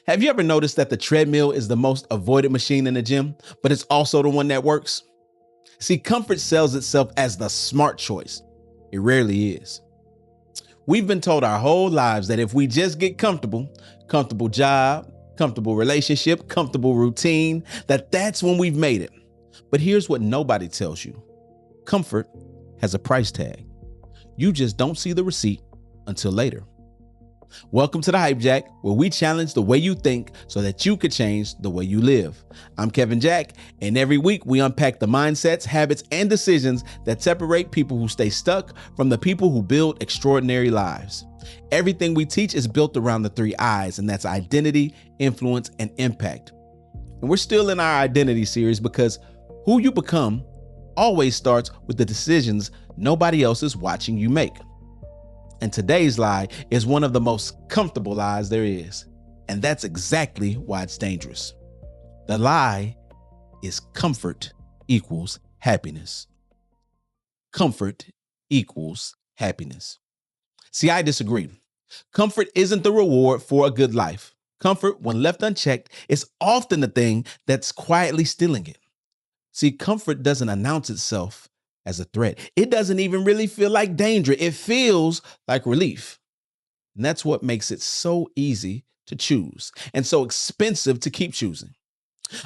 Have you ever noticed that the treadmill is the most avoided machine in the gym, but it's also the one that works? See, comfort sells itself as the smart choice. It rarely is. We've been told our whole lives that if we just get comfortable job, comfortable relationship, comfortable routine, that's when we've made it. But here's what nobody tells you. Comfort has a price tag. You just don't see the receipt until later. Welcome to the HypeJack, where we challenge the way you think so that you could change the way you live. I'm Kevin Jack, and every week we unpack the mindsets, habits, and decisions that separate people who stay stuck from the people who build extraordinary lives. Everything we teach is built around the 3 I's, and that's identity, influence, and impact. And we're still in our identity series because who you become always starts with the decisions nobody else is watching you make. And today's lie is one of the most comfortable lies there is. And that's exactly why it's dangerous. The lie is comfort equals happiness. Comfort equals happiness. See, I disagree. Comfort isn't the reward for a good life. Comfort, when left unchecked, is often the thing that's quietly stealing it. See, comfort doesn't announce itself as a threat. It doesn't even really feel like danger. It feels like relief. And that's what makes it so easy to choose and so expensive to keep choosing.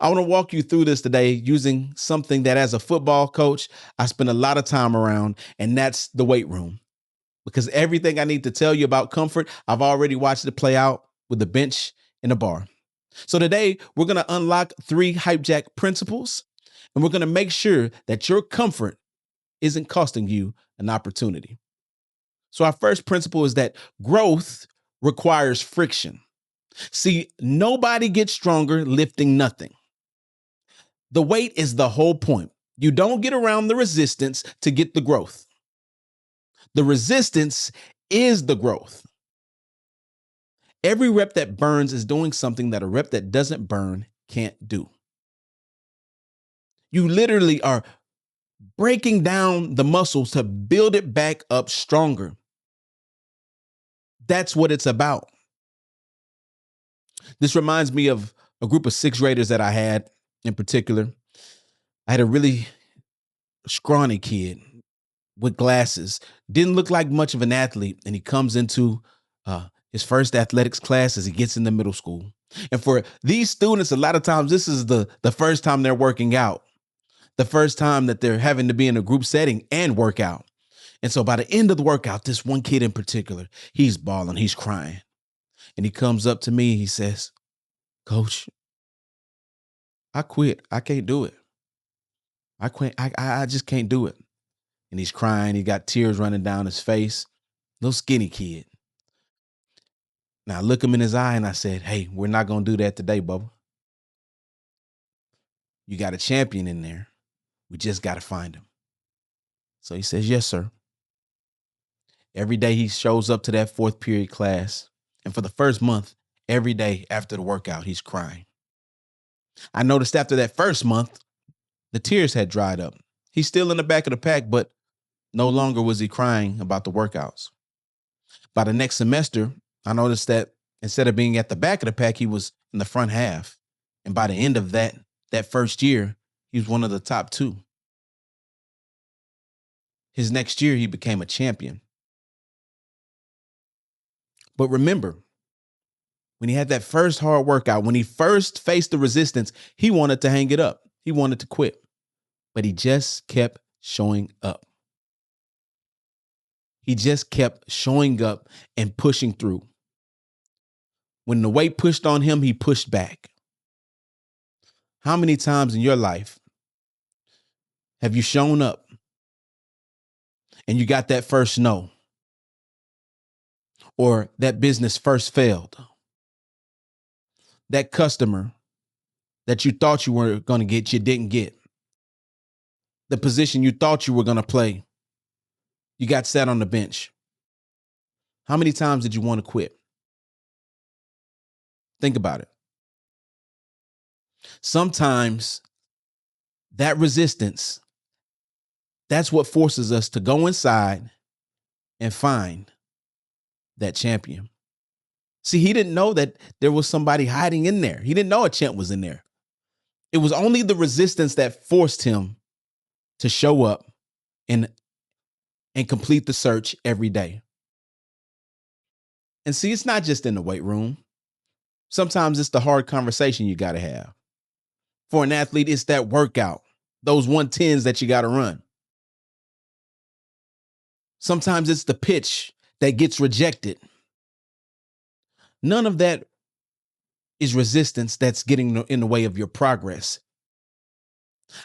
I want to walk you through this today using something that as a football coach, I spend a lot of time around, and that's the weight room. Because everything I need to tell you about comfort, I've already watched it play out with the bench and the bar. So today, we're going to unlock 3 HypeJack principles, and we're going to make sure that your comfort isn't costing you an opportunity. So our first principle is that growth requires friction. See, nobody gets stronger lifting nothing. The weight is the whole point. You don't get around the resistance to get the growth. The resistance is the growth. Every rep that burns is doing something that a rep that doesn't burn can't do. You literally are breaking down the muscles to build it back up stronger. That's what it's about. This reminds me of a group of 6th graders that I had in particular. I had a really scrawny kid with glasses, didn't look like much of an athlete, and he comes into his first athletics class as he gets into middle school. And for these students, a lot of times this is the first time they're working out, the first time that they're having to be in a group setting and work out. And so by the end of the workout, this one kid in particular, he's bawling, he's crying. And he comes up to me, he says, "Coach, I quit. I can't do it. I quit. I just can't do it." And he's crying. He got tears running down his face. Little skinny kid. Now I look him in his eye and I said, "Hey, we're not going to do that today, Bubba. You got a champion in there. We just got to find him." So he says, "Yes, sir." Every day he shows up to that 4th period class. And for the first month, every day after the workout, he's crying. I noticed after that first month, the tears had dried up. He's still in the back of the pack, but no longer was he crying about the workouts. By the next semester, I noticed that instead of being at the back of the pack, he was in the front half. And by the end of that first year, he was one of the top 2. His next year, he became a champion. But remember, when he had that first hard workout, when he first faced the resistance, he wanted to hang it up. He wanted to quit, but he just kept showing up. He just kept showing up and pushing through. When the weight pushed on him, he pushed back. How many times in your life have you shown up and you got that first no, or that business first failed? That customer that you thought you were going to get, you didn't get. The position you thought you were going to play, you got sat on the bench. How many times did you want to quit? Think about it. Sometimes that resistance, that's what forces us to go inside and find that champion. See, he didn't know that there was somebody hiding in there. He didn't know a champ was in there. It was only the resistance that forced him to show up and complete the search every day. And see, it's not just in the weight room. Sometimes it's the hard conversation you got to have. For an athlete, it's that workout, those 110s that you got to run. Sometimes it's the pitch that gets rejected. None of that is resistance that's getting in the way of your progress.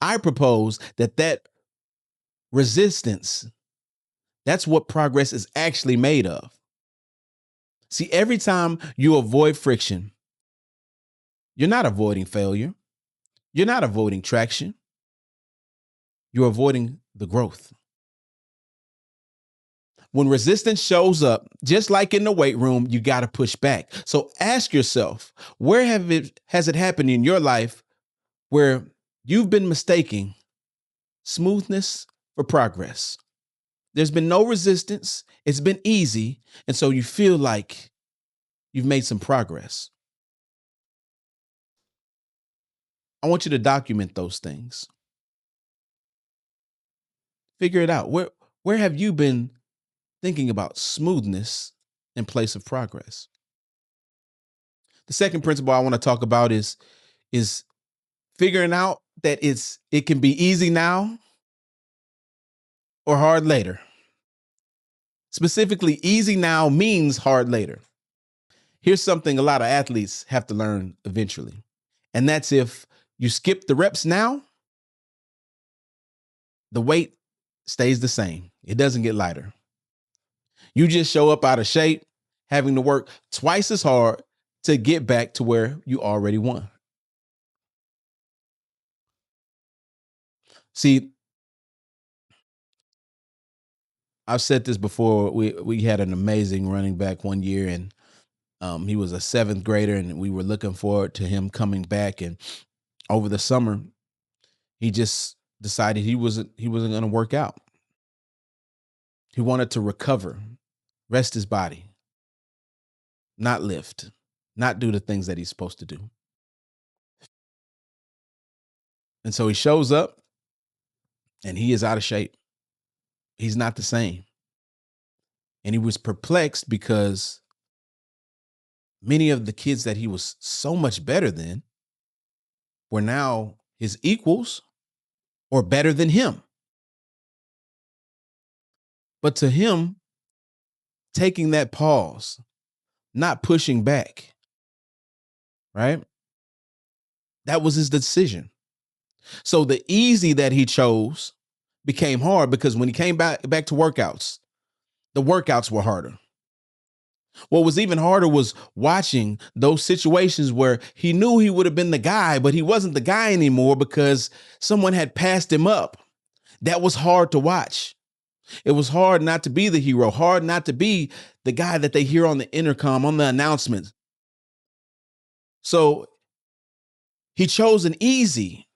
I propose that resistance, that's what progress is actually made of. See, every time you avoid friction, you're not avoiding failure. You're not avoiding traction. You're avoiding the growth. When resistance shows up, just like in the weight room, you got to push back. So ask yourself, where has it happened in your life where you've been mistaking smoothness for progress? There's been no resistance. It's been easy. And so you feel like you've made some progress. I want you to document those things. Figure it out. Where have you been thinking about smoothness in place of progress? The second principle I want to talk about is figuring out that it can be easy now or hard later. Specifically, easy now means hard later. Here's something a lot of athletes have to learn eventually. And that's if you skip the reps now, the weight stays the same. It doesn't get lighter. You just show up out of shape, having to work twice as hard to get back to where you already won. See, I've said this before. We had an amazing running back one year, and he was a seventh grader, and we were looking forward to him coming back. And over the summer, he just decided he wasn't going to work out. He wanted to recover, rest his body, not lift, not do the things that he's supposed to do. And so he shows up, and he is out of shape. He's not the same. And he was perplexed because many of the kids that he was so much better than were now his equals or better than him. But to him, taking that pause, not pushing back, right? That was his decision. So the easy that he chose became hard because when he came back to workouts, the workouts were harder. What was even harder was watching those situations where he knew he would have been the guy, but he wasn't the guy anymore because someone had passed him up. That was hard to watch. It was hard not to be the hero, hard not to be the guy that they hear on the intercom, on the announcements. So he chose an easy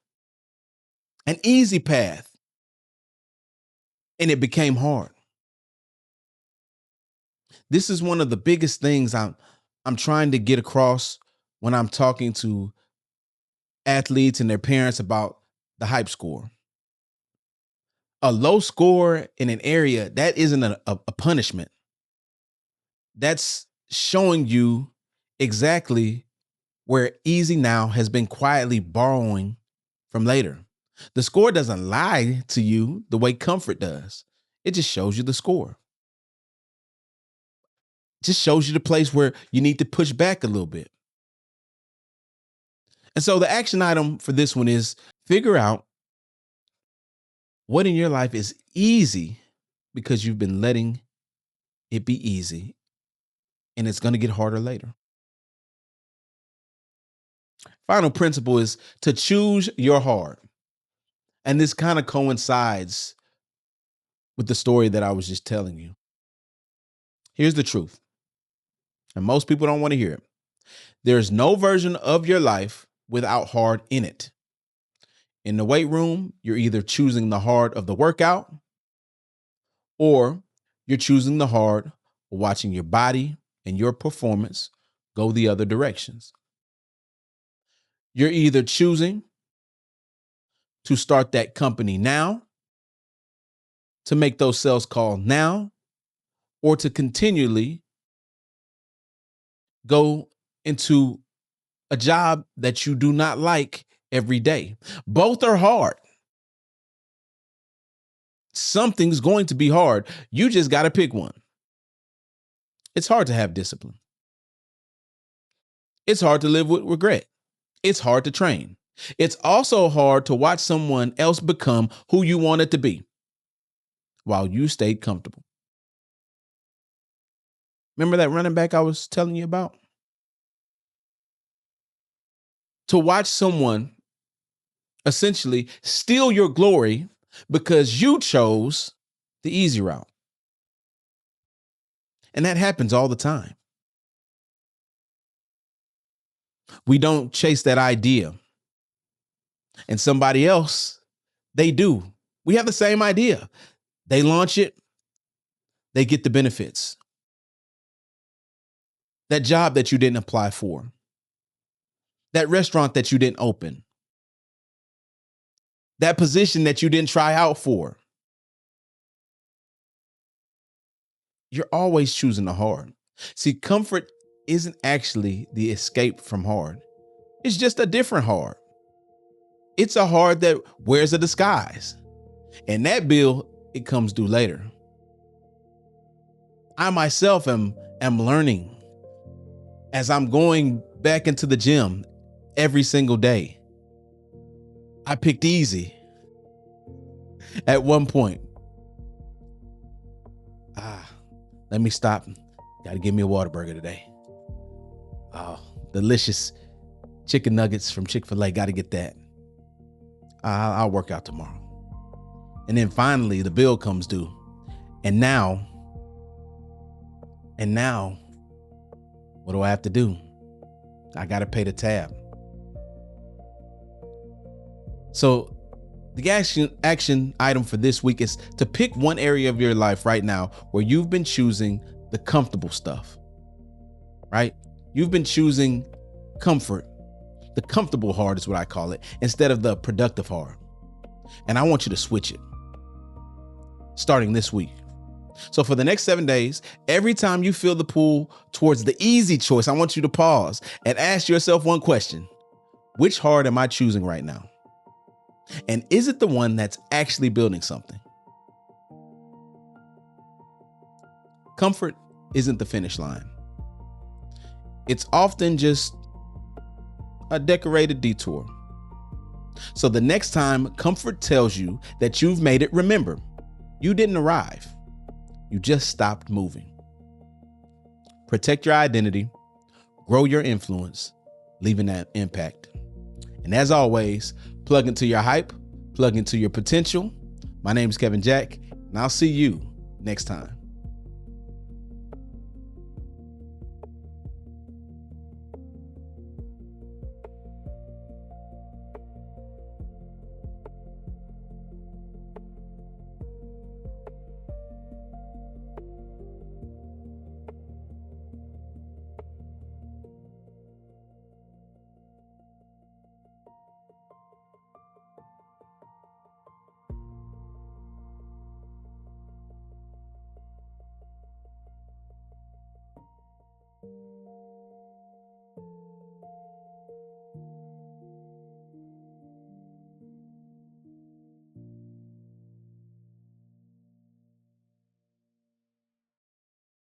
path, and it became hard. This is one of the biggest things I'm trying to get across when I'm talking to athletes and their parents about the hype score. A low score in an area, that isn't a punishment. That's showing you exactly where easy now has been quietly borrowing from later. The score doesn't lie to you the way comfort does. It just shows you the score. It just shows you the place where you need to push back a little bit. And so the action item for this one is figure out what in your life is easy because you've been letting it be easy, and it's going to get harder later. Final principle is to choose your hard. And this kind of coincides with the story that I was just telling you. Here's the truth, and most people don't want to hear it. There's no version of your life without hard in it. In the weight room, you're either choosing the hard of the workout or you're choosing the hard of watching your body and your performance go the other directions. You're either choosing to start that company now, to make those sales calls now, or to continually go into a job that you do not like every day. Both are hard. Something's going to be hard. You just got to pick one. It's hard to have discipline. It's hard to live with regret. It's hard to train. It's also hard to watch someone else become who you wanted to be while you stayed comfortable. Remember that running back I was telling you about? To watch someone essentially steal your glory because you chose the easy route. And that happens all the time. We don't chase that idea. And somebody else, they do. We have the same idea. They launch it. They get the benefits. That job that you didn't apply for. That restaurant that you didn't open. That position that you didn't try out for. You're always choosing the hard. See, comfort isn't actually the escape from hard. It's just a different hard. It's a hard that wears a disguise. And that bill, it comes due later. I myself am learning as I'm going back into the gym every single day. I picked easy at one point. Let me stop. Got to give me a Whataburger today. Oh, delicious chicken nuggets from Chick-fil-A. Got to get that. I'll work out tomorrow. And then finally the bill comes due. And now, what do I have to do? I got to pay the tab. So the action item for this week is to pick one area of your life right now where you've been choosing the comfortable stuff, right? You've been choosing comfort. The comfortable hard is what I call it, instead of the productive hard. And I want you to switch it starting this week. So for the next 7 days, every time you feel the pull towards the easy choice, I want you to pause and ask yourself one question. Which hard am I choosing right now? And is it the one that's actually building something? Comfort isn't the finish line. It's often just a decorated detour. So the next time comfort tells you that you've made it, remember, you didn't arrive. You just stopped moving. Protect your identity, grow your influence, leaving that impact. And as always, plug into your hype, plug into your potential. My name is HypeJack, and I'll see you next time.